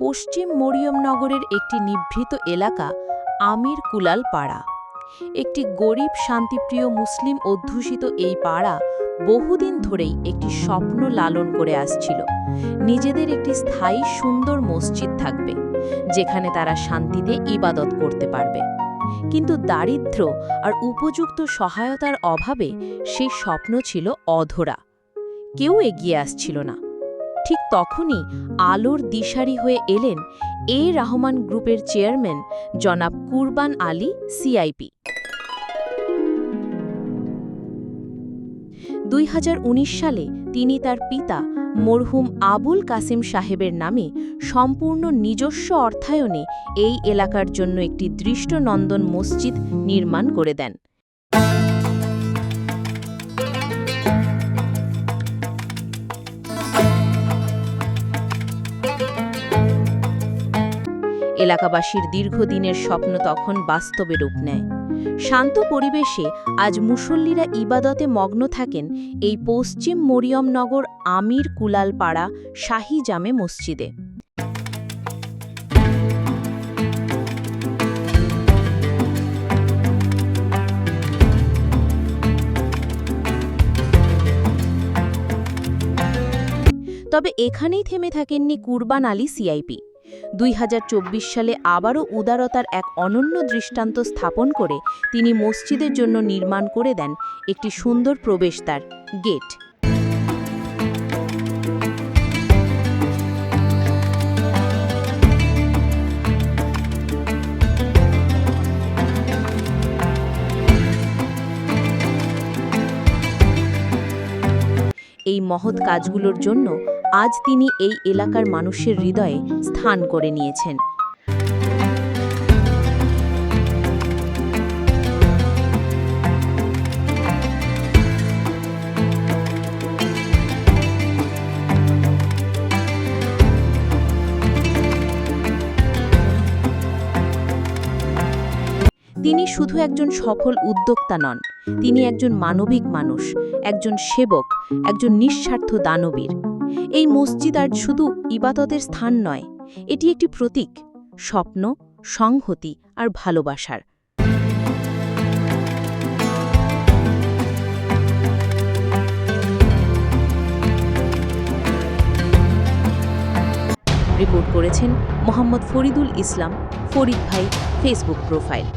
পশ্চিম মরিয়মনগরের একটি নিভৃত এলাকা আমির কুলাল পাড়া। একটি গরিব শান্তিপ্রিয় মুসলিম অধ্যুষিত এই পাড়া বহুদিন ধরেই একটি স্বপ্ন লালন করে আসছিল। নিজেদের একটি স্থায়ী সুন্দর মসজিদ থাকবে, যেখানে তারা শান্তিতে ইবাদত করতে পারবে। কিন্তু দারিদ্র্য আর উপযুক্ত সহায়তার অভাবে সেই স্বপ্ন ছিল অধরা। কেউ এগিয়ে আসছিল না। ঠিক তখনই আলোর দিশারি হয়ে এলেন রহমান গ্রুপের চেয়ারম্যান জনাব কুরবান আলী সিআইপি। 2019 সালে তিনি তার পিতা মরহুম আবুল কাসেম সাহেবের নামে সম্পূর্ণ নিজস্ব অর্থায়নে এই এলাকার জন্য একটি দৃষ্টনন্দন মসজিদ নির্মাণ করে দেন। এলাকাবাসীর দীর্ঘদিনের স্বপ্ন তখন বাস্তবে রূপ নেয়। শান্ত পরিবেশে আজ মুসল্লিরা ইবাদতে মগ্ন থাকেন এই পশ্চিম মরিয়মনগর আমির কুলাল পাড়া শাহী জামে মসজিদে। তবে এখানেই থেমে থাকেননি কুরবান আলী সিআইপি। 2024 সালে আবারও উদারতার এক অনন্য দৃষ্টান্ত স্থাপন করে তিনি মসজিদের জন্য নির্মাণ করে দেন একটি সুন্দর প্রবেশদ্বার, গেট। এই মহৎ কাজগুলোর জন্য আজ তিনি এই এলাকার মানুষের হৃদয়ে স্থান করে নিয়েছেন। তিনি শুধু একজন সফল উদ্যোক্তা নন, তিনি একজন মানবিক মানুষ, একজন সেবক, একজন নিঃস্বার্থ দানবীর। এই মসজিদ আর শুধু ইবাদতের স্থান নয়, এটি একটি প্রতীক, স্বপ্ন, সংহতি আর ভালোবাসার। রিপোর্ট করেছেন মোহাম্মদ ফরিদুল ইসলাম, ফরিদ ভাই, ফেসবুক প্রোফাইল।